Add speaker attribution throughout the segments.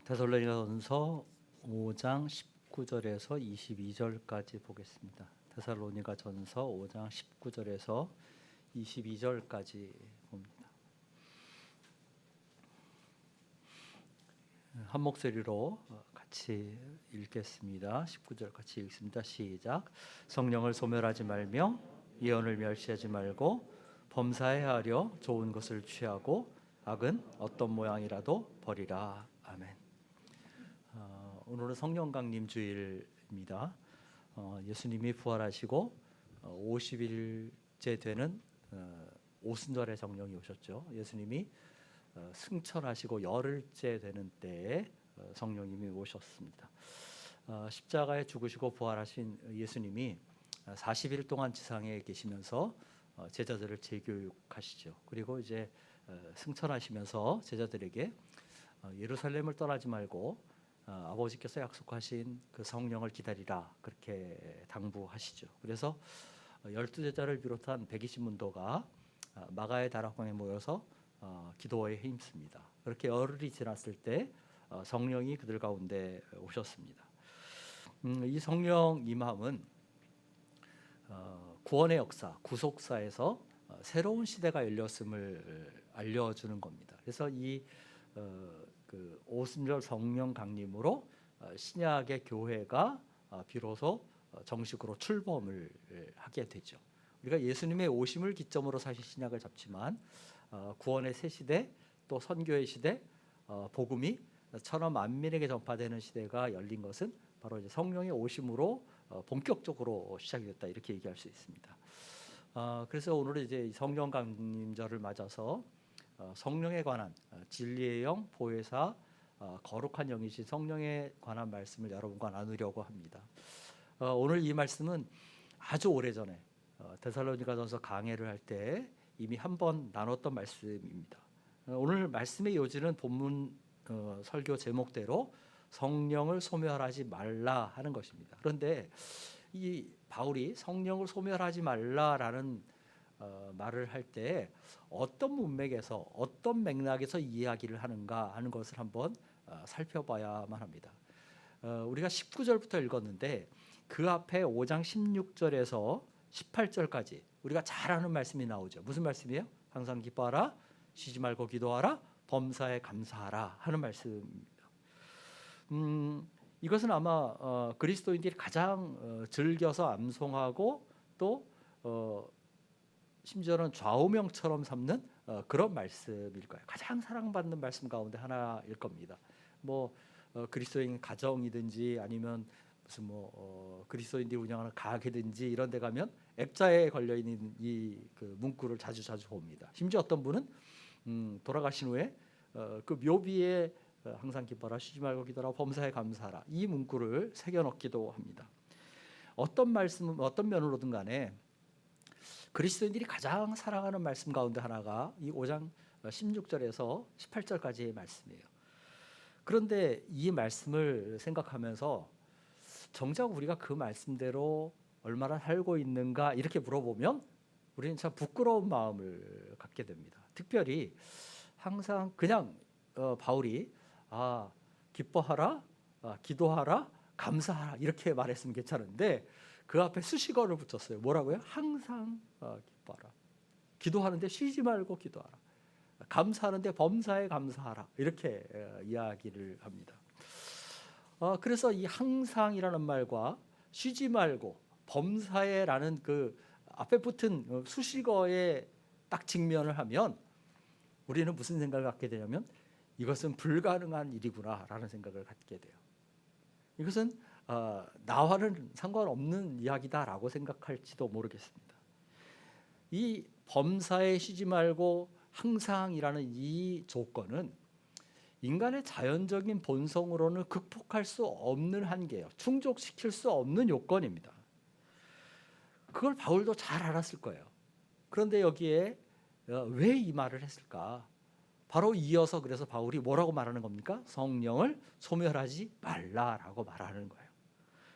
Speaker 1: 데살로니가전서 5장 19절에서 22절까지 보겠습니다. 데살로니가전서 5장 19절에서 22절까지 봅니다. 한 목소리로 같이 읽겠습니다. 19절 같이 읽습니다. 시작. 성령을 소멸하지 말며 예언을 멸시하지 말고 범사에 하려 좋은 것을 취하고 악은 어떤 모양이라도 버리라. 아멘. 오늘은 성령 강림 주일입니다. 예수님이 부활하시고 50일째 되는 오순절에 성령이 오셨죠. 예수님이 승천하시고 열흘째 되는 때에 성령님이 오셨습니다. 십자가에 죽으시고 부활하신 예수님이 40일 동안 지상에 계시면서 제자들을 재교육하시죠. 그리고 이제 승천하시면서 제자들에게 예루살렘을 떠나지 말고 아버지께서 약속하신 그 성령을 기다리라 그렇게 당부하시죠. 그래서 12제자를 비롯한 120문도가 마가의 다락방에 모여서 기도에 힘씁니다. 그렇게 열흘이 지났을 때 성령이 그들 가운데 오셨습니다. 이 성령 임함은 구원의 역사, 구속사에서 새로운 시대가 열렸음을 알려주는 겁니다. 그래서 그 오순절 성령 강림으로 신약의 교회가 비로소 정식으로 출범을 하게 되죠. 우리가 예수님의 오심을 기점으로 사실 신약을 잡지만 구원의 새 시대, 또 선교의 시대, 복음이 천하 만민에게 전파되는 시대가 열린 것은 바로 이제 성령의 오심으로 본격적으로 시작이 됐다 이렇게 얘기할 수 있습니다. 그래서 오늘은 이제 성령 강림절을 맞아서 성령에 관한 진리의 영, 보혜사, 거룩한 영이신 성령에 관한 말씀을 여러분과 나누려고 합니다. 오늘 이 말씀은 아주 오래전에 데살로니가전서 강해를 할 때 이미 한 번 나눴던 말씀입니다. 오늘 말씀의 요지는 본문 설교 제목대로 성령을 소멸하지 말라 하는 것입니다. 그런데 이 바울이 성령을 소멸하지 말라라는 말을 할 때 어떤 문맥에서 어떤 맥락에서 이야기를 하는가 하는 것을 한번 살펴봐야만 합니다. 우리가 19절부터 읽었는데 그 앞에 5장 16절에서 18절까지 우리가 잘 아는 말씀이 나오죠. 무슨 말씀이에요? 항상 기뻐하라, 쉬지 말고 기도하라, 범사에 감사하라 하는 말씀입니다. 이것은 아마 그리스도인들이 가장 즐겨서 암송하고 또 심지어는 좌우명처럼 삼는 그런 말씀일 거예요. 가장 사랑받는 말씀 가운데 하나일 겁니다. 뭐 그리스도인 가정이든지 아니면 무슨 그리스도인들이 운영하는 가게든지 이런 데 가면 액자에 걸려 있는 이 그 문구를 자주 봅니다. 심지어 어떤 분은 돌아가신 후에 그 묘비에 항상 기뻐라, 쉬지 말고 기도하라, 범사에 감사하라 이 문구를 새겨 넣기도 합니다. 어떤 말씀은 어떤 면으로든 간에 그리스도인들이 가장 사랑하는 말씀 가운데 하나가 이 5장 16절에서 18절까지의 말씀이에요. 그런데 이 말씀을 생각하면서 정작 우리가 그 말씀대로 얼마나 살고 있는가 이렇게 물어보면 우리는 참 부끄러운 마음을 갖게 됩니다. 특별히 항상 그냥 바울이 기뻐하라, 기도하라, 감사하라 이렇게 말했으면 괜찮은데 그 앞에 수식어를 붙였어요. 뭐라고요? 항상 기뻐하라. 기도하는데 쉬지 말고 기도하라. 감사하는데 범사에 감사하라. 이렇게 이야기를 합니다. 그래서 이 항상이라는 말과 쉬지 말고 범사에라는 그 앞에 붙은 수식어에 딱 직면을 하면 우리는 무슨 생각을 갖게 되냐면 이것은 불가능한 일이구나라는 생각을 갖게 돼요. 이것은 나와는 상관없는 이야기다라고 생각할지도 모르겠습니다. 이 범사에 쉬지 말고 항상이라는 이 조건은 인간의 자연적인 본성으로는 극복할 수 없는 한계예요. 충족시킬 수 없는 요건입니다. 그걸 바울도 잘 알았을 거예요. 그런데 여기에 왜 이 말을 했을까? 바로 이어서 그래서 바울이 뭐라고 말하는 겁니까? 성령을 소멸하지 말라라고 말하는 거예요.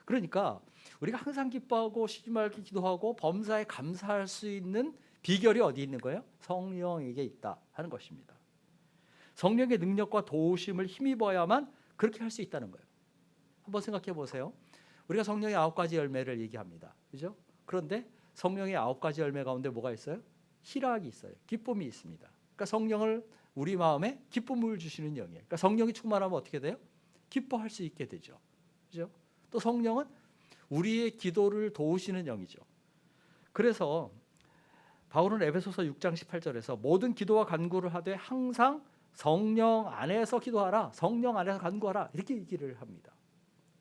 Speaker 1: 그러니까 우리가 항상 기뻐하고 쉬지 말고 기도하고 범사에 감사할 수 있는 비결이 어디 있는 거예요? 성령에게 있다 하는 것입니다. 성령의 능력과 도우심을 힘입어야만 그렇게 할 수 있다는 거예요. 한번 생각해 보세요. 우리가 성령의 9가지 열매를 얘기합니다. 그죠? 그런데 성령의 9가지 열매 가운데 뭐가 있어요? 희락이 있어요. 기쁨이 있습니다. 그러니까 성령을 우리 마음에 기쁨을 주시는 영이에요. 그러니까 성령이 충만하면 어떻게 돼요? 기뻐할 수 있게 되죠. 그죠? 또 성령은 우리의 기도를 도우시는 영이죠. 그래서 바울은 에베소서 6장 18절에서 모든 기도와 간구를 하되 항상 성령 안에서 기도하라. 성령 안에서 간구하라. 이렇게 얘기를 합니다.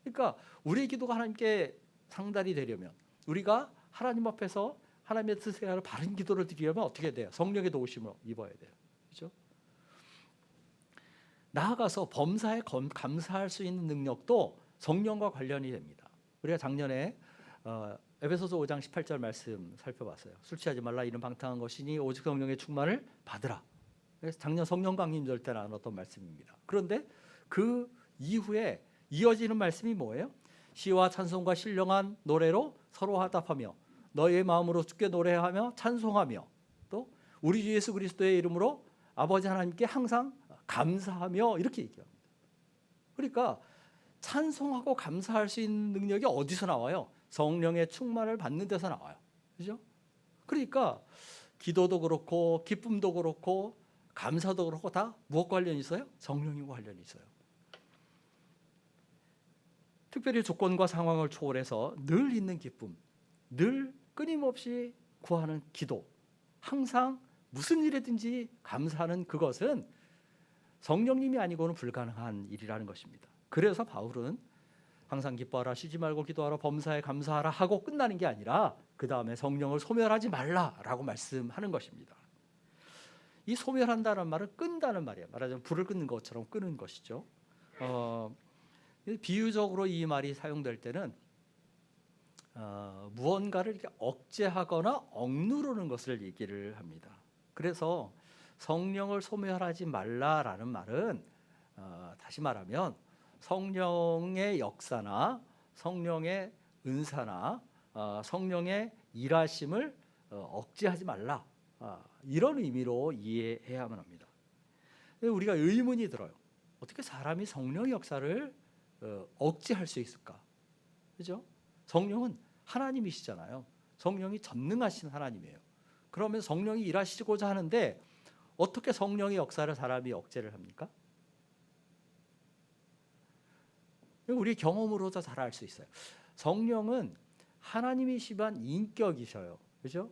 Speaker 1: 그러니까 우리의 기도가 하나님께 상달이 되려면, 우리가 하나님 앞에서 하나님의 뜻에 따라 바른 기도를 드리려면 어떻게 돼요? 성령의 도우심을 입어야 돼요. 그렇죠? 나아가서 범사에 감사할 수 있는 능력도 성령과 관련이 됩니다. 우리가 작년에 에베소서 5장 18절 말씀 살펴봤어요. 술 취하지 말라, 이는 방탕한 것이니 오직 성령의 충만을 받으라. 그래서 작년 성령 강림절 때 나눴던 말씀입니다. 그런데 그 이후에 이어지는 말씀이 뭐예요? 시와 찬송과 신령한 노래로 서로 화답하며 너의 마음으로 주께 노래하며 찬송하며 또 우리 주 예수 그리스도의 이름으로 아버지 하나님께 항상 감사하며 이렇게 얘기합니다. 그러니까 찬송하고 감사할 수 있는 능력이 어디서 나와요? 성령의 충만을 받는 데서 나와요. 그죠? 그러니까 기도도 그렇고 기쁨도 그렇고 감사도 그렇고 다 무엇과 관련이 있어요? 성령님과 관련이 있어요. 특별히 조건과 상황을 초월해서 늘 있는 기쁨, 늘 끊임없이 구하는 기도, 항상 무슨 일이든지 감사하는 그것은 성령님이 아니고는 불가능한 일이라는 것입니다. 그래서 바울은 항상 기뻐하라, 쉬지 말고 기도하라, 범사에 감사하라 하고 끝나는 게 아니라 그 다음에 성령을 소멸하지 말라라고 말씀하는 것입니다. 이 소멸한다는 말은 끈다는 말이에요. 말하자면 불을 끄는 것처럼 끄는 것이죠. 비유적으로 이 말이 사용될 때는 무언가를 이렇게 억제하거나 억누르는 것을 얘기를 합니다. 그래서 성령을 소멸하지 말라라는 말은 다시 말하면 성령의 역사나 성령의 은사나 성령의 일하심을 억제하지 말라, 이런 의미로 이해해야만 합니다. 우리가 의문이 들어요. 어떻게 사람이 성령의 역사를 억제할 수 있을까? 그죠? 성령은 하나님이시잖아요. 성령이 전능하신 하나님이에요. 그러면 성령이 일하시고자 하는데 어떻게 성령의 역사를 사람이 억제를 합니까? 우리 경험으로도 잘 알 수 있어요. 성령은 하나님이시만 인격이셔요. 그죠?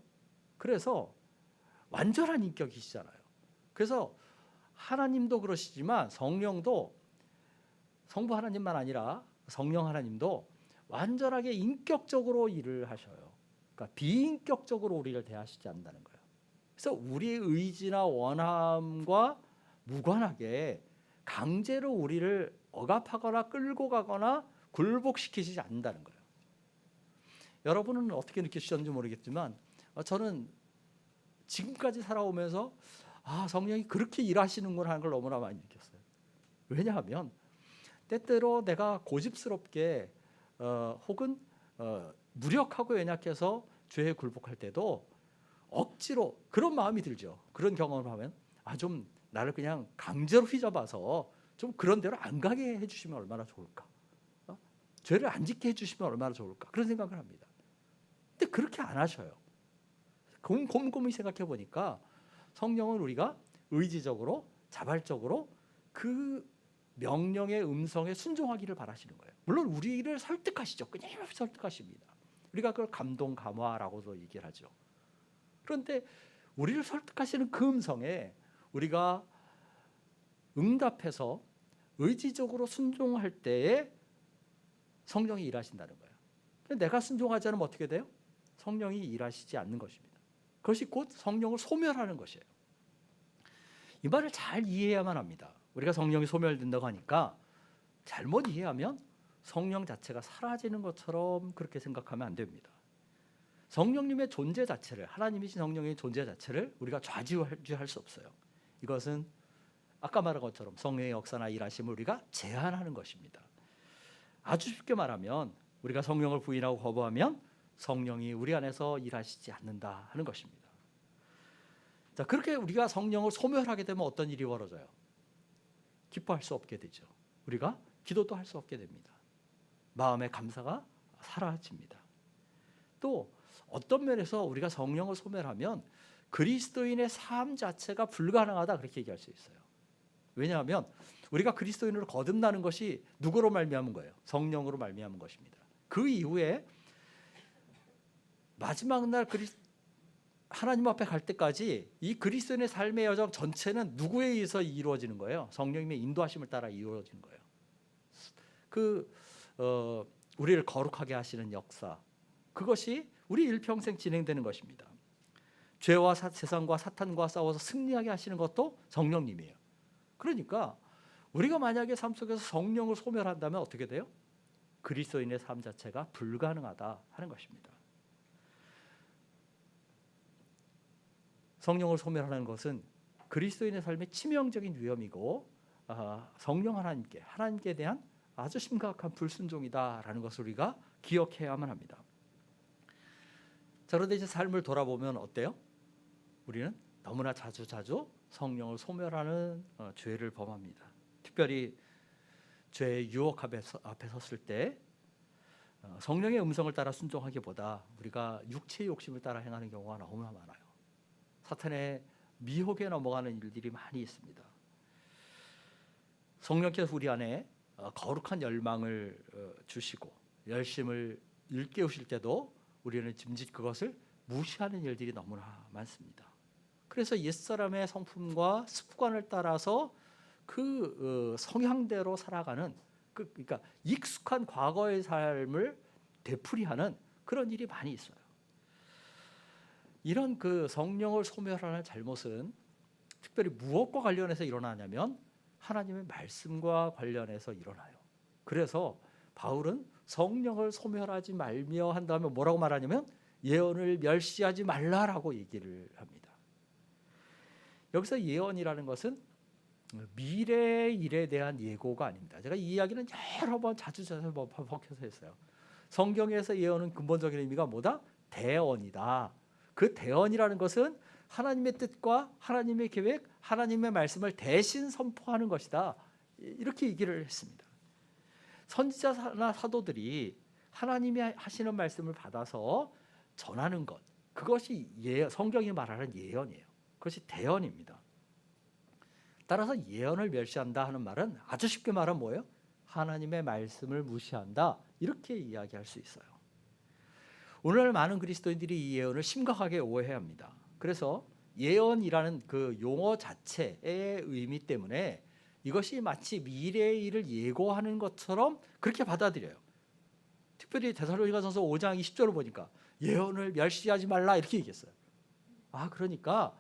Speaker 1: 그래서 완전한 인격이시잖아요. 그래서 하나님도 그러시지만 성령도, 성부 하나님만 아니라 성령 하나님도 완전하게 인격적으로 일을 하셔요. 그러니까 비인격적으로 우리를 대하시지 않는다는 거예요. 그래서 우리의 의지나 원함과 무관하게 강제로 우리를 억압하거나 끌고 가거나 굴복시키지 않는다는 거예요. 여러분은 어떻게 느끼셨는지 모르겠지만 저는 지금까지 살아오면서 성령이 그렇게 일하시는구나 하는 걸 너무나 많이 느꼈어요. 왜냐하면 때때로 내가 고집스럽게 혹은 무력하고 연약해서 죄에 굴복할 때도 억지로 그런 마음이 들죠. 그런 경험을 하면 좀 나를 그냥 강제로 휘잡아서 좀 그런 데로 안 가게 해주시면 얼마나 좋을까, 죄를 안 짓게 해주시면 얼마나 좋을까, 그런 생각을 합니다. 근데 그렇게 안 하셔요. 곰곰이 생각해 보니까 성령은 우리가 의지적으로 자발적으로 그 명령의 음성에 순종하기를 바라시는 거예요. 물론 우리를 설득하시죠. 끊임없이 설득하십니다. 우리가 그걸 감동 감화라고도 얘기를 하죠. 그런데 우리를 설득하시는 그 음성에 우리가 응답해서 의지적으로 순종할 때에 성령이 일하신다는 거예요. 내가 순종하지 않으면 어떻게 돼요? 성령이 일하시지 않는 것입니다. 그것이 곧 성령을 소멸하는 것이에요. 이 말을 잘 이해해야만 합니다. 우리가 성령이 소멸된다고 하니까 잘못 이해하면 성령 자체가 사라지는 것처럼 그렇게 생각하면 안 됩니다. 성령님의 존재 자체를, 하나님이신 성령의 존재 자체를 우리가 좌지우지할 수 없어요. 이것은 아까 말한 것처럼 성령의 역사나 일하심을 우리가 제한하는 것입니다. 아주 쉽게 말하면 우리가 성령을 부인하고 거부하면 성령이 우리 안에서 일하시지 않는다 하는 것입니다. 자, 그렇게 우리가 성령을 소멸하게 되면 어떤 일이 벌어져요? 기뻐할 수 없게 되죠. 우리가 기도도 할 수 없게 됩니다. 마음의 감사가 사라집니다. 또 어떤 면에서 우리가 성령을 소멸하면 그리스도인의 삶 자체가 불가능하다 그렇게 얘기할 수 있어요. 왜냐하면 우리가 그리스도인으로 거듭나는 것이 누구로 말미암은 거예요? 성령으로 말미암은 것입니다. 그 이후에 마지막 날 하나님 앞에 갈 때까지 이 그리스도인의 삶의 여정 전체는 누구에 의해서 이루어지는 거예요? 성령님의 인도하심을 따라 이루어지는 거예요. 우리를 거룩하게 하시는 역사, 그것이 우리 일평생 진행되는 것입니다. 죄와 세상과 사탄과 싸워서 승리하게 하시는 것도 성령님이에요. 그러니까 우리가 만약에 삶 속에서 성령을 소멸한다면 어떻게 돼요? 그리스도인의 삶 자체가 불가능하다 하는 것입니다. 성령을 소멸하는 것은 그리스도인의 삶의 치명적인 위험이고 성령 하나님께 대한 아주 심각한 불순종이다라는 것을 우리가 기억해야만 합니다. 자, 그런데 이제 삶을 돌아보면 어때요? 우리는 너무나 자주 성령을 소멸하는 죄를 범합니다. 특별히 죄의 유혹 앞에 섰을 때 성령의 음성을 따라 순종하기보다 우리가 육체의 욕심을 따라 행하는 경우가 너무나 많아요. 사탄의 미혹에 넘어가는 일들이 많이 있습니다. 성령께서 우리 안에 거룩한 열망을 주시고 열심을 일깨우실 때도 우리는 짐짓 그것을 무시하는 일들이 너무나 많습니다. 그래서 옛사람의 성품과 습관을 따라서 그 성향대로 살아가는 그러니까 익숙한 과거의 삶을 되풀이하는 그런 일이 많이 있어요. 이런 그 성령을 소멸하는 잘못은 특별히 무엇과 관련해서 일어나냐면 하나님의 말씀과 관련해서 일어나요. 그래서 바울은 성령을 소멸하지 말며 한다면 뭐라고 말하냐면 예언을 멸시하지 말라라고 얘기를 합니다. 여기서 예언이라는 것은 미래의 일에 대한 예고가 아닙니다. 제가 이 이야기는 여러 번 자주 번복해서 했어요. 성경에서 예언은 근본적인 의미가 뭐다? 대언이다. 그 대언이라는 것은 하나님의 뜻과 하나님의 계획, 하나님의 말씀을 대신 선포하는 것이다. 이렇게 얘기를 했습니다. 선지자나 사도들이 하나님이 하시는 말씀을 받아서 전하는 것, 그것이 성경이 말하는 예언이에요. 그것이 대언입니다. 따라서 예언을 멸시한다 하는 말은 아주 쉽게 말하면 뭐예요? 하나님의 말씀을 무시한다, 이렇게 이야기할 수 있어요. 오늘날 많은 그리스도인들이 이 예언을 심각하게 오해합니다. 그래서 예언이라는 그 용어 자체의 의미 때문에 이것이 마치 미래의 일을 예고하는 것처럼 그렇게 받아들여요. 특별히 데살로니가전서 5장 20절을 보니까 예언을 멸시하지 말라 이렇게 얘기했어요. 그러니까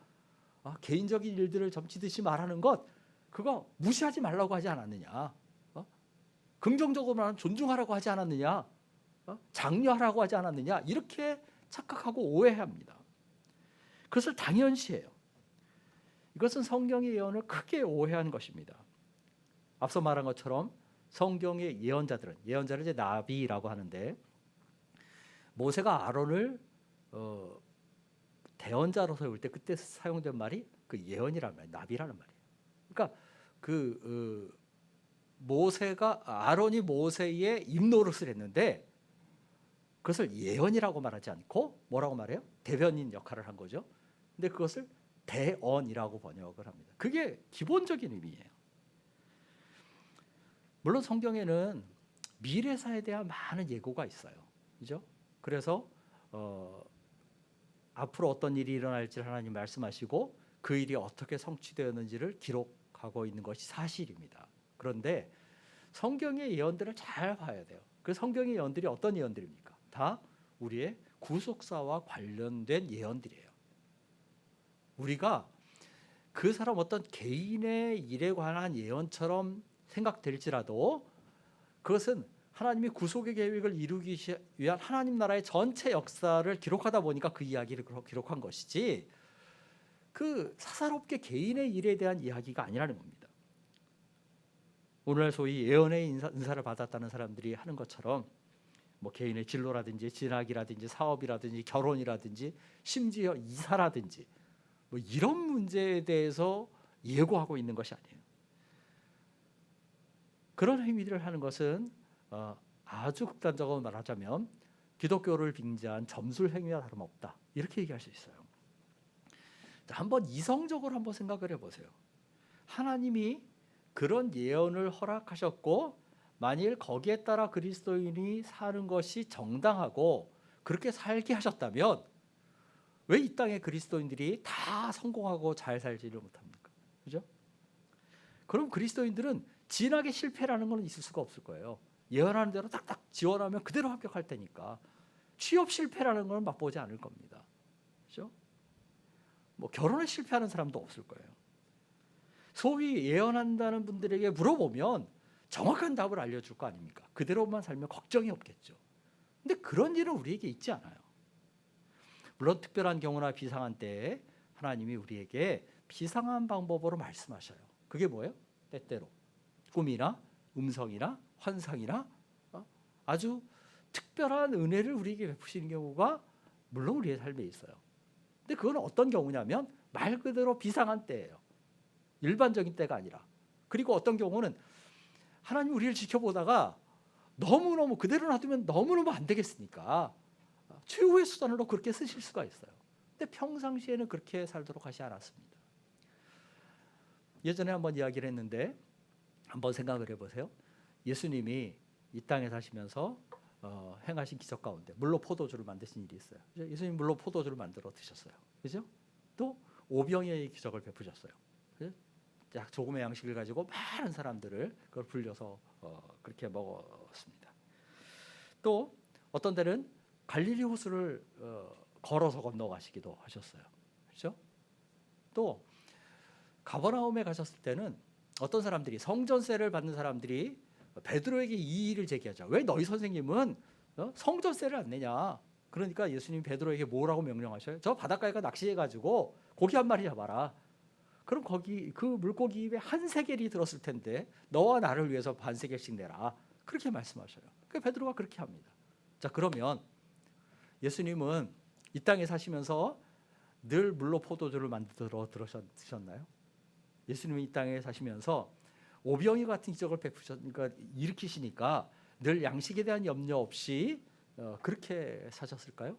Speaker 1: 개인적인 일들을 점치듯이 말하는 것, 그거 무시하지 말라고 하지 않았느냐? 긍정적으로 말하면 존중하라고 하지 않았느냐? 장려하라고 하지 않았느냐? 이렇게 착각하고 오해합니다. 그것을 당연시해요. 이것은 성경의 예언을 크게 오해한 것입니다. 앞서 말한 것처럼 성경의 예언자를 이제 나비라고 하는데, 모세가 아론을 대언자로 세울 때 그때 사용된 말이 그 예언이라는 말이에요. 나비라는 말이에요. 그러니까 아론이 모세의 입노릇을 했는데 그것을 예언이라고 말하지 않고 뭐라고 말해요? 대변인 역할을 한 거죠. 근데 그것을 대언이라고 번역을 합니다. 그게 기본적인 의미예요. 물론 성경에는 미래사에 대한 많은 예고가 있어요. 그죠? 그래서 앞으로 어떤 일이 일어날지 하나님 말씀하시고 그 일이 어떻게 성취되었는지를 기록하고 있는 것이 사실입니다. 그런데 성경의 예언들을 잘 봐야 돼요. 그 성경의 예언들이 어떤 예언들입니까? 다 우리의 구속사와 관련된 예언들이에요. 우리가 그 사람 어떤 개인의 일에 관한 예언처럼 생각될지라도 그것은 하나님이 구속의 계획을 이루기 위한 하나님 나라의 전체 역사를 기록하다 보니까 그 이야기를 기록한 것이지, 그 사사롭게 개인의 일에 대한 이야기가 아니라는 겁니다. 오늘 소위 예언의 은사를 받았다는 사람들이 하는 것처럼 뭐 개인의 진로라든지 진학이라든지 사업이라든지 결혼이라든지 심지어 이사라든지 뭐 이런 문제에 대해서 예고하고 있는 것이 아니에요. 그런 행위들을 하는 것은 아주 극단적으로 말하자면 기독교를 빙자한 점술 행위와 다름없다, 이렇게 얘기할 수 있어요. 자, 한번 이성적으로 한번 생각을 해보세요. 하나님이 그런 예언을 허락하셨고 만일 거기에 따라 그리스도인이 사는 것이 정당하고 그렇게 살게 하셨다면 왜 이 땅의 그리스도인들이 다 성공하고 잘 살지를 못합니까? 그죠? 그럼 그리스도인들은 진학의 실패라는 건 있을 수가 없을 거예요. 예언하는 대로 딱딱 지원하면 그대로 합격할 테니까 취업 실패라는 건 맛보지 않을 겁니다. 그죠? 뭐 결혼에 실패하는 사람도 없을 거예요. 소위 예언한다는 분들에게 물어보면 정확한 답을 알려줄 거 아닙니까? 그대로만 살면 걱정이 없겠죠. 근데 그런 일은 우리에게 있지 않아요. 물론 특별한 경우나 비상한 때에 하나님이 우리에게 비상한 방법으로 말씀하셔요. 그게 뭐예요? 때때로 꿈이나 음성이나 환상이나 아주 특별한 은혜를 우리에게 베푸시는 경우가 물론 우리의 삶에 있어요. 근데 그건 어떤 경우냐면 말 그대로 비상한 때예요. 일반적인 때가 아니라. 그리고 어떤 경우는 하나님 우리를 지켜보다가 너무너무 그대로 놔두면 너무너무 안 되겠으니까 최후의 수단으로 그렇게 쓰실 수가 있어요. 근데 평상시에는 그렇게 살도록 하지 않았습니다. 예전에 한번 이야기를 했는데 한번 생각을 해보세요. 예수님이 이 땅에 사시면서 행하신 기적 가운데 물로 포도주를 만드신 일이 있어요. 그죠? 예수님 물로 포도주를 만들어 드셨어요. 그죠? 또 오병이의 기적을 베푸셨어요. 그죠? 약 조금의 양식을 가지고 많은 사람들을 그걸 불려서 그렇게 먹었습니다. 또 어떤 때는 갈릴리 호수를 걸어서 건너가시기도 하셨어요. 그렇죠? 또 가버나움에 가셨을 때는 어떤 사람들이 성전세를 받는 사람들이 베드로에게 이의를 제기하죠. 왜 너희 선생님은 성전세를 안 내냐? 그러니까 예수님이 베드로에게 뭐라고 명령하셔요? 저 바닷가에 낚시해가지고 고기 한 마리 잡아라. 그럼 거기 그 물고기 입에 한 세겔이 들었을 텐데 너와 나를 위해서 반 세겔씩 내라. 그렇게 말씀하셔요. 그 베드로가 그렇게 합니다. 자, 그러면 예수님은 이 땅에 사시면서 늘 물로 포도주를 만들어 드셨나요? 예수님이 이 땅에 사시면서 오병이 같은 기적을 베푸셨으니까 일으키시니까 늘 양식에 대한 염려 없이 그렇게 사셨을까요?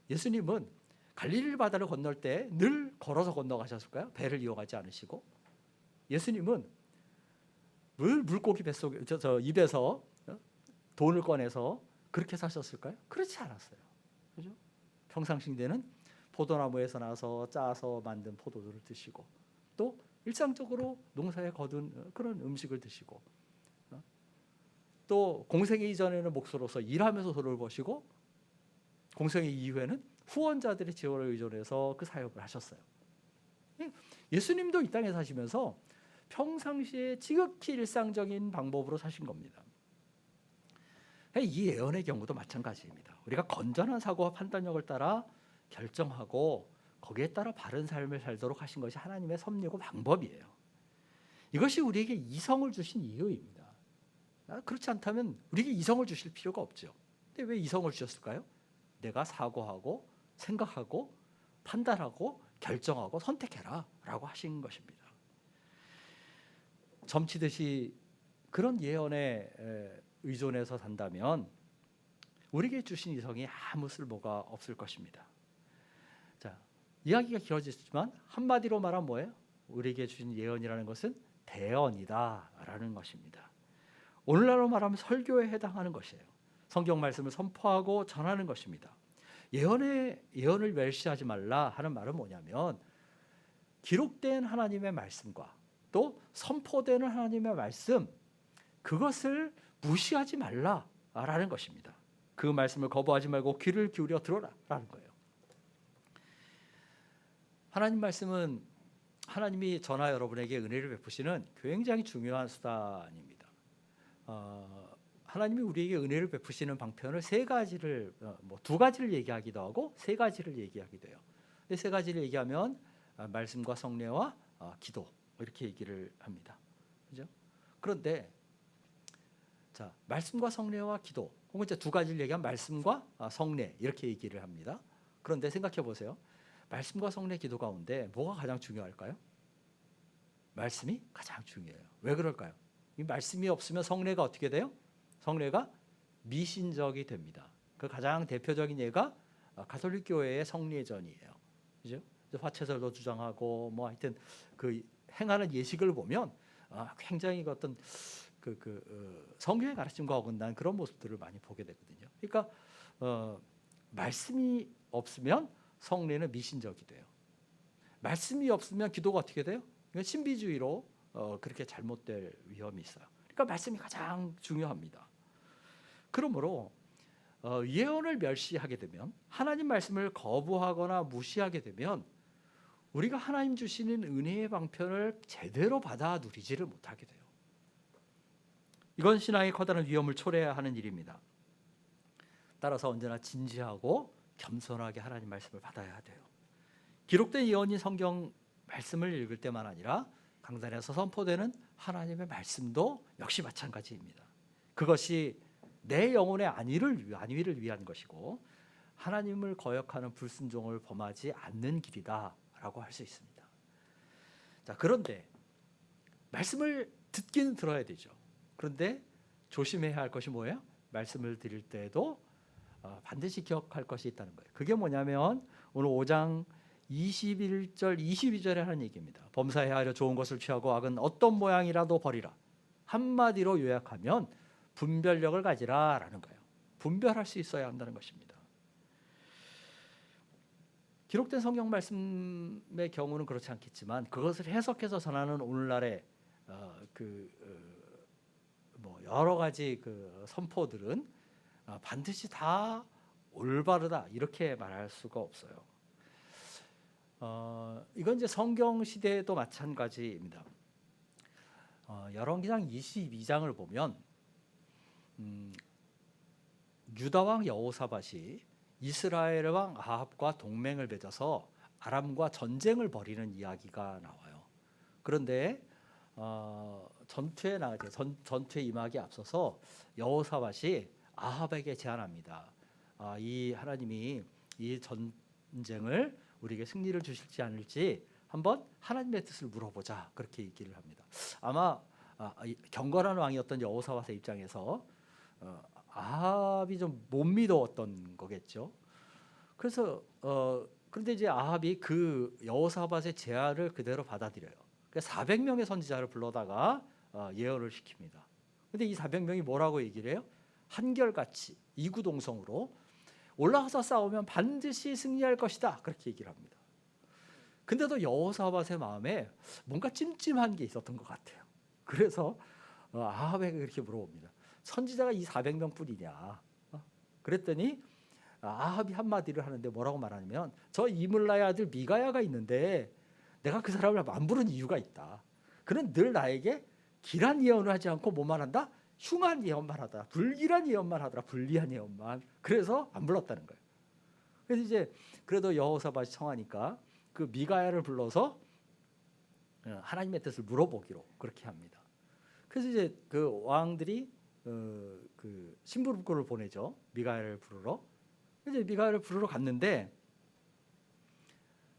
Speaker 1: 예수님은 갈릴리 바다를 건널 때 늘 걸어서 건너가셨을까요? 배를 이용하지 않으시고. 예수님은 늘 물고기 뱃속에 입에서 돈을 꺼내서 그렇게 사셨을까요? 그렇지 않았어요. 그죠? 평상시 때는 포도나무에서 나서 짜서 만든 포도주를 드시고 또 일상적으로 농사에 거둔 그런 음식을 드시고 또 공생의 이전에는 목소로서 일하면서 돈을 버시고 공생의 이후에는 후원자들의 지원을 의존해서 그 사역을 하셨어요. 예수님도 이 땅에 사시면서 평상시에 지극히 일상적인 방법으로 사신 겁니다. 이 예언의 경우도 마찬가지입니다. 우리가 건전한 사고와 판단력을 따라 결정하고 거기에 따라 바른 삶을 살도록 하신 것이 하나님의 섭리고 방법이에요. 이것이 우리에게 이성을 주신 이유입니다. 그렇지 않다면 우리에게 이성을 주실 필요가 없죠. 근데 왜 이성을 주셨을까요? 내가 사고하고 생각하고 판단하고 결정하고 선택해라 라고 하신 것입니다. 점치듯이 그런 예언에 의존해서 산다면 우리에게 주신 이성이 아무 쓸모가 없을 것입니다. 자, 이야기가 길어지지만 한마디로 말하면 뭐예요? 우리에게 주신 예언이라는 것은 대언이다라는 것입니다. 오늘날로 말하면 설교에 해당하는 것이에요. 성경 말씀을 선포하고 전하는 것입니다. 예언을 멸시하지 말라 하는 말은 뭐냐면 기록된 하나님의 말씀과 또 선포되는 하나님의 말씀 그것을 무시하지 말라라는 것입니다. 그 말씀을 거부하지 말고 귀를 기울여 들어라라는 거예요. 하나님 말씀은 하나님이 저나 여러분에게 은혜를 베푸시는 굉장히 중요한 수단입니다. 하나님이 우리에게 은혜를 베푸시는 방편을 두 가지를 얘기하기도 하고 세 가지를 얘기하기도 해요. 근데 세 가지를 얘기하면 말씀과 성례와 기도 이렇게 얘기를 합니다. 그죠? 그런데 자, 말씀과 성례와 기도 혹은 이제 두 가지를 얘기하면 말씀과 성례 이렇게 얘기를 합니다. 그런데 생각해 보세요. 말씀과 성례 기도 가운데 뭐가 가장 중요할까요? 말씀이 가장 중요해요. 왜 그럴까요? 이 말씀이 없으면 성례가 어떻게 돼요? 성례가 미신적이 됩니다. 그 가장 대표적인 예가 가톨릭 교회의 성례전이에요. 그죠? 화채설도 주장하고 뭐 하여튼 그 행하는 예식을 보면 굉장히 어떤 성경의 가르침과 어긋난 그런 모습들을 많이 보게 되거든요. 그러니까 말씀이 없으면 성례는 미신적이 돼요. 말씀이 없으면 기도가 어떻게 돼요? 이건 신비주의로 그렇게 잘못될 위험이 있어요. 그러니까 말씀이 가장 중요합니다. 그러므로 예언을 멸시하게 되면, 하나님 말씀을 거부하거나 무시하게 되면 우리가 하나님 주시는 은혜의 방편을 제대로 받아 누리지를 못하게 돼요. 이건 신앙의 커다란 위험을 초래하는 일입니다. 따라서 언제나 진지하고 겸손하게 하나님 말씀을 받아야 돼요. 기록된 예언인 성경 말씀을 읽을 때만 아니라 강단에서 선포되는 하나님의 말씀도 역시 마찬가지입니다. 그것이 내 영혼의 안위를 위한 것이고 하나님을 거역하는 불순종을 범하지 않는 길이다라고 할 수 있습니다. 자, 그런데 말씀을 듣기는 들어야 되죠. 그런데 조심해야 할 것이 뭐예요? 말씀을 드릴 때에도 반드시 기억할 것이 있다는 거예요. 그게 뭐냐면 오늘 5장 21절 22절에 하는 얘기입니다. 범사에 하려 좋은 것을 취하고 악은 어떤 모양이라도 버리라. 한마디로 요약하면 분별력을 가지라라는 거예요. 분별할 수 있어야 한다는 것입니다. 기록된 성경 말씀의 경우는 그렇지 않겠지만 그것을 해석해서 전하는 오늘날의 여러 가지 선포들은 반드시 다 올바르다 이렇게 말할 수가 없어요. 이건 이제 성경 시대에도 마찬가지입니다. 열왕기상 22장을 보면 유다 왕 여호사밧이 이스라엘 왕 아합과 동맹을 맺어서 아람과 전쟁을 벌이는 이야기가 나와요. 그런데 전투에 임하기 앞서서 여호사밧이 아합에게 제안합니다. 이 하나님이 이 전쟁을 우리에게 승리를 주실지 않을지 한번 하나님의 뜻을 물어보자 그렇게 얘기를 합니다. 아마 경건한 왕이었던 여호사밧의 입장에서 아합이 좀 못 믿었던 거겠죠. 그래서 그런데 이제 아합이 그 여호사밧의 제안을 그대로 받아들여요. 400명의 선지자를 불러다가 예언을 시킵니다. 근데 이 400명이 뭐라고 얘기를 해요? 한결같이 이구동성으로 올라가서 싸우면 반드시 승리할 것이다 그렇게 얘기를 합니다. 근데도 여호사밧의 마음에 뭔가 찜찜한 게 있었던 것 같아요. 그래서 아합에게 그렇게 물어봅니다. 선지자가 이 400명 뿐이냐? 그랬더니 아합이 한마디를 하는데 뭐라고 말하냐면 저 이물라의 아들 미가야가 있는데 내가 그 사람을 안 부른 이유가 있다. 그는 늘 나에게 길한 예언을 하지 않고 뭐만 한다? 흉한 예언만 하더라. 불길한 예언만 하더라. 불리한 예언만. 그래서 안 불렀다는 거예요. 그래서 이제 그래도 여호사밧이 청하니까 그 미가야를 불러서 하나님의 뜻을 물어보기로 그렇게 합니다. 그래서 이제 그 왕들이 그 심부름꾼을 보내죠. 미가야를 부르러. 이제 미가야를 부르러 갔는데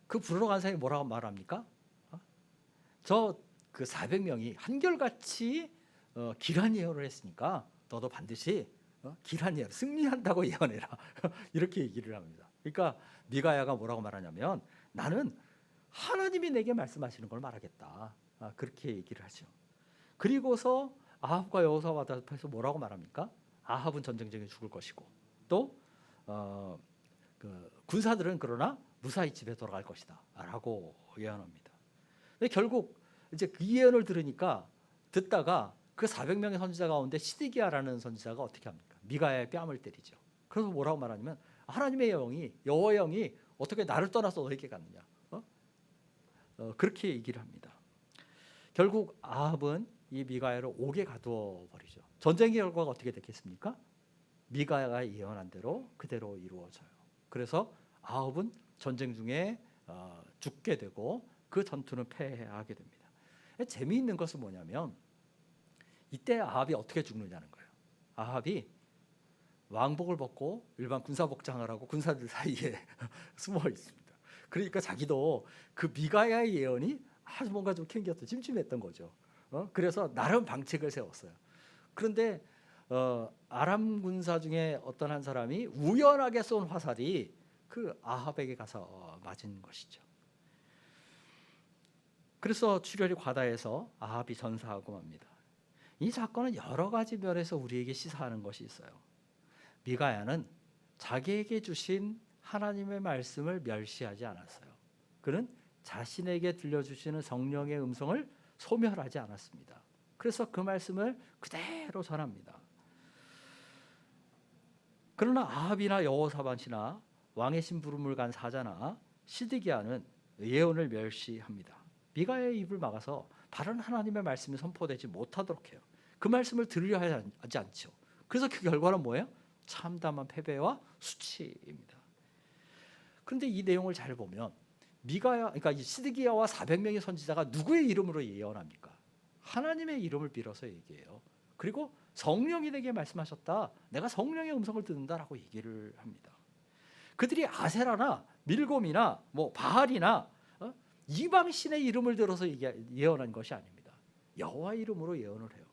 Speaker 1: 그 부르러 간 사람이 뭐라고 말합니까? 저 그 400명이 한결같이 길한 예언을 했으니까 너도 반드시 길한 예언, 승리한다고 예언해라. 이렇게 얘기를 합니다. 그러니까 미가야가 뭐라고 말하냐면 나는 하나님이 내게 말씀하시는 걸 말하겠다. 그렇게 얘기를 하죠. 그리고서 아합과 여호사밧 앞에서 뭐라고 말합니까? 아합은 전쟁 중에 죽을 것이고 또 그 군사들은 그러나 무사히 집에 돌아갈 것이다 라고 예언합니다. 근데 결국 이제 그 예언을 듣다가 그 400명의 선지자 가운데 시드기야라는 선지자가 어떻게 합니까? 미가야의 뺨을 때리죠. 그래서 뭐라고 말하냐면 하나님의 영이 여호와의 영이 어떻게 나를 떠나서 너에게 갔느냐? 그렇게 얘기를 합니다. 결국 아합은 이 미가야를 옥에 가두어 버리죠. 전쟁의 결과가 어떻게 됐겠습니까? 미가야가 예언한 대로 그대로 이루어져요. 그래서 아합은 전쟁 중에 죽게 되고 그 전투는 패하게 됩니다. 재미있는 것은 뭐냐면 이때 아합이 어떻게 죽느냐는 거예요. 아합이 왕복을 벗고 일반 군사복장을 하고 군사들 사이에 숨어 있습니다. 그러니까 자기도 그 미가야의 예언이 아주 뭔가 좀 캥겼던 찜찜했던 거죠. 그래서 나름 방책을 세웠어요. 그런데 아람 군사 중에 어떤 한 사람이 우연하게 쏜 화살이 그 아합에게 가서 맞은 것이죠. 그래서 출혈이 과다해서 아합이 전사하고 맙니다. 이 사건은 여러 가지 면에서 우리에게 시사하는 것이 있어요. 미가야는 자기에게 주신 하나님의 말씀을 멸시하지 않았어요. 그는 자신에게 들려주시는 성령의 음성을 소멸하지 않았습니다. 그래서 그 말씀을 그대로 전합니다. 그러나 아합이나 여호사밧이나 왕의 심부름을 간 사자나 시드기야는 예언을 멸시합니다. 미가야의 입을 막아서 바른 하나님의 말씀이 선포되지 못하도록 해요. 그 말씀을 들으려 하지 않죠. 그래서 그 결과는 뭐예요? 참담한 패배와 수치입니다. 그런데 이 내용을 잘 보면 미가야, 그러니까 이 시드기야와 400명의 선지자가 누구의 이름으로 예언합니까? 하나님의 이름을 빌어서 얘기해요. 그리고 성령이 내게 말씀하셨다. 내가 성령의 음성을 듣는다라고 얘기를 합니다. 그들이 아세라나 밀곰이나 뭐 바알이나 이방 신의 이름을 들어서 예언한 것이 아닙니다. 여호와 이름으로 예언을 해요.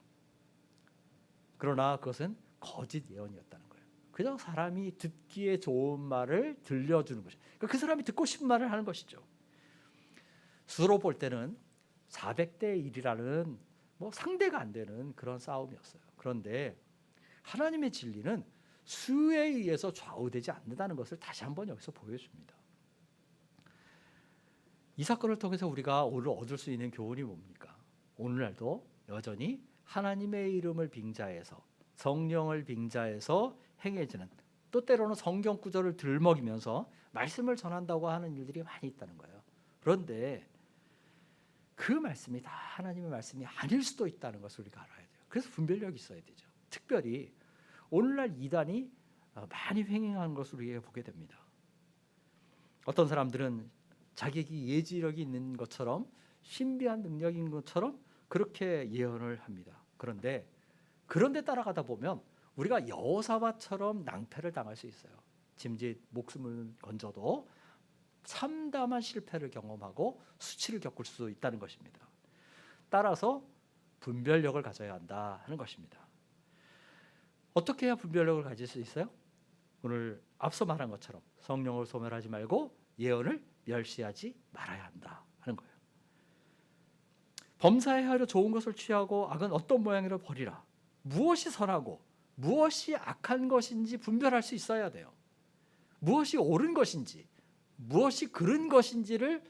Speaker 1: 그러나 그것은 거짓 예언이었다는 거예요. 그냥 사람이 듣기에 좋은 말을 들려주는 것이죠. 그러니까 그 사람이 듣고 싶은 말을 하는 것이죠. 수로 볼 때는 400대 1이라는 뭐 상대가 안 되는 그런 싸움이었어요. 그런데 하나님의 진리는 수에 의해서 좌우되지 않는다는 것을 다시 한번 여기서 보여줍니다. 이 사건을 통해서 우리가 오늘 얻을 수 있는 교훈이 뭡니까? 오늘날도 여전히 하나님의 이름을 빙자해서 성령을 빙자해서 행해지는, 또 때로는 성경 구절을 들먹이면서 말씀을 전한다고 하는 일들이 많이 있다는 거예요. 그런데 그 말씀이 다 하나님의 말씀이 아닐 수도 있다는 것을 우리가 알아야 돼요. 그래서 분별력이 있어야 되죠. 특별히 오늘날 이단이 많이 횡행하는 것을 우리가 보게 됩니다. 어떤 사람들은 자기에게 예지력이 있는 것처럼 신비한 능력인 것처럼 그렇게 예언을 합니다. 그런데 따라가다 보면 우리가 여호사밧처럼 낭패를 당할 수 있어요. 짐짓 목숨을 건져도 참담한 실패를 경험하고 수치를 겪을 수 있다는 것입니다. 따라서 분별력을 가져야 한다 하는 것입니다. 어떻게 해야 분별력을 가질 수 있어요? 오늘 앞서 말한 것처럼 성령을 소멸하지 말고 예언을 멸시하지 말아야 한다 하는 거예요. 범사에 하려 좋은 것을 취하고 악은 어떤 모양이라 버리라. 무엇이 선하고 무엇이 악한 것인지 분별할 수 있어야 돼요. 무엇이 옳은 것인지 무엇이 그른 것인지를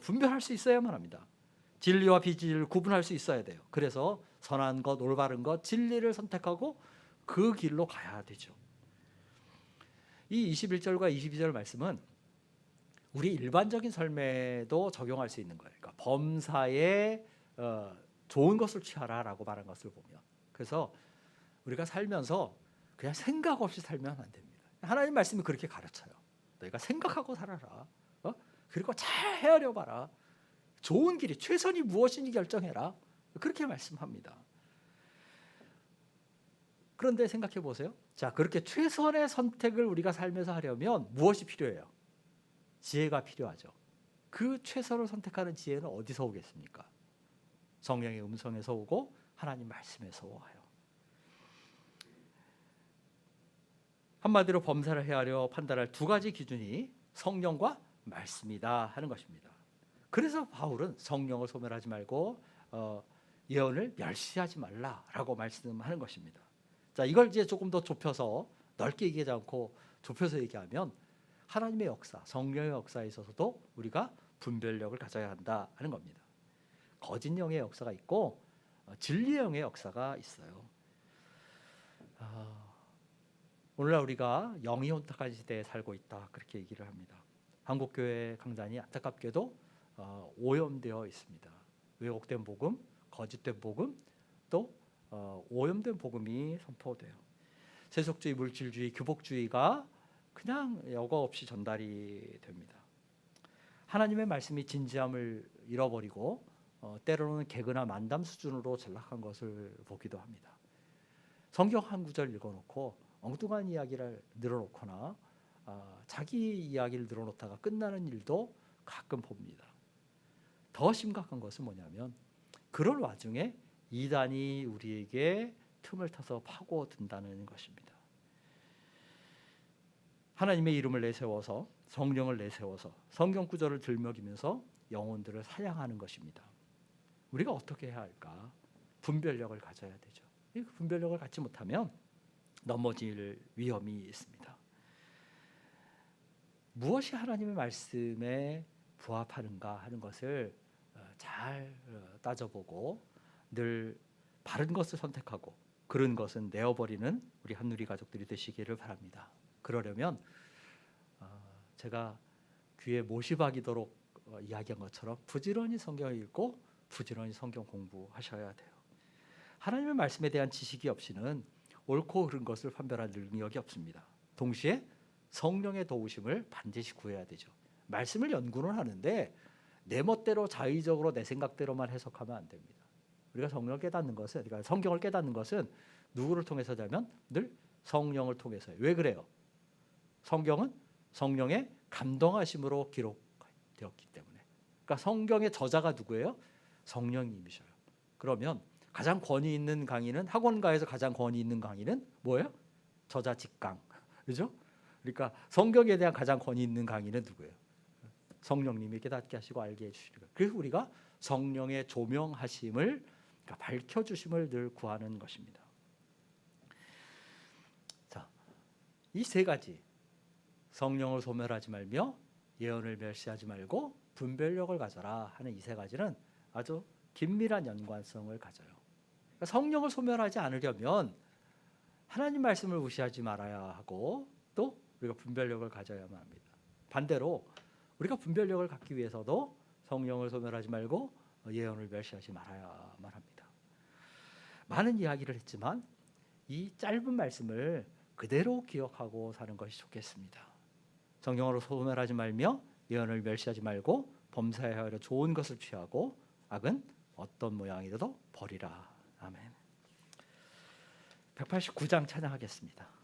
Speaker 1: 분별할 수 있어야만 합니다. 진리와 비진리를 구분할 수 있어야 돼요. 그래서 선한 것, 올바른 것, 진리를 선택하고 그 길로 가야 되죠. 이 21절과 22절 말씀은 우리 일반적인 삶에도 적용할 수 있는 거예요. 그러니까 범사에 좋은 것을 취하라라고 말한 것을 보면, 그래서 우리가 살면서 그냥 생각 없이 살면 안 됩니다. 하나님 말씀이 그렇게 가르쳐요. 너희가 생각하고 살아라. 그리고 잘 헤아려 봐라. 좋은 길이, 최선이 무엇인지 결정해라. 그렇게 말씀합니다. 그런데 생각해 보세요. 자, 그렇게 최선의 선택을 우리가 삶에서 하려면 무엇이 필요해요? 지혜가 필요하죠. 그 최선을 선택하는 지혜는 어디서 오겠습니까? 성령의 음성에서 오고 하나님 말씀에서 와요. 한마디로 범사를 헤아려 판단할 두 가지 기준이 성령과 말씀이다 하는 것입니다. 그래서 바울은 성령을 소멸하지 말고 예언을 멸시하지 말라라고 말씀하는 것입니다. 자, 이걸 이제 조금 더 좁혀서 넓게 얘기하지 않고 좁혀서 얘기하면 하나님의 역사, 성령의 역사에 있어서도 우리가 분별력을 가져야 한다 하는 겁니다. 거짓 영의 역사가 있고 진리의 영의 역사가 있어요. 오늘날 우리가 영이 혼탁한 시대에 살고 있다 그렇게 얘기를 합니다. 한국교회 강단이 안타깝게도 오염되어 있습니다. 왜곡된 복음, 거짓된 복음, 또 오염된 복음이 선포돼요. 세속주의, 물질주의, 규복주의가 그냥 여과 없이 전달이 됩니다. 하나님의 말씀이 진지함을 잃어버리고 때로는 개그나 만담 수준으로 전락한 것을 보기도 합니다. 성경 한 구절 읽어놓고 엉뚱한 이야기를 늘어놓거나 자기 이야기를 늘어놓다가 끝나는 일도 가끔 봅니다. 더 심각한 것은 뭐냐면 그런 와중에 이단이 우리에게 틈을 타서 파고든다는 것입니다. 하나님의 이름을 내세워서 성령을 내세워서 성경 구절을 들먹이면서 영혼들을 사냥하는 것입니다. 우리가 어떻게 해야 할까? 분별력을 가져야 되죠. 이 분별력을 갖지 못하면 넘어질 위험이 있습니다. 무엇이 하나님의 말씀에 부합하는가 하는 것을 잘 따져보고 늘 바른 것을 선택하고 그른 것은 내어버리는 우리 한누리 가족들이 되시기를 바랍니다. 그러려면 제가 귀에 못이 박이도록 이야기한 것처럼 부지런히 성경을 읽고 부지런히 성경 공부하셔야 돼요. 하나님의 말씀에 대한 지식이 없이는 옳고 그른 것을 판별할 능력이 없습니다. 동시에 성령의 도우심을 반드시 구해야 되죠. 말씀을 연구는 하는데 내 멋대로 자의적으로 내 생각대로만 해석하면 안 됩니다. 우리가 성령을 깨닫는 것은, 그러니까 성경을 깨닫는 것은 누구를 통해서냐면 늘 성령을 통해서요. 왜 그래요? 성경은 성령의 감동하심으로 기록되었기 때문에. 그러니까 성경의 저자가 누구예요? 성령님이셔요. 그러면 가장 권위 있는 강의는, 학원가에서 가장 권위 있는 강의는 뭐예요? 저자 직강. 그죠? 그러니까 성경에 대한 가장 권위 있는 강의는 누구예요? 성령님이 깨닫게 하시고 알게 해주시는 거예요. 그래서 우리가 성령의 조명하심을, 그러니까 밝혀주심을 늘 구하는 것입니다. 자, 이 세 가지, 성령을 소멸하지 말며 예언을 멸시하지 말고 분별력을 가져라 하는 이 세 가지는 아주 긴밀한 연관성을 가져요. 그러니까 성령을 소멸하지 않으려면 하나님 말씀을 무시하지 말아야 하고 또 우리가 분별력을 가져야만 합니다. 반대로 우리가 분별력을 갖기 위해서도 성령을 소멸하지 말고 예언을 멸시하지 말아야만 합니다. 많은 이야기를 했지만 이 짧은 말씀을 그대로 기억하고 사는 것이 좋겠습니다. 성령으로 소멸하지 말며 예언을 멸시하지 말고 범사에 하여 좋은 것을 취하고 악은 어떤 모양이라도 버리라. 아멘. 189장 찬양하겠습니다.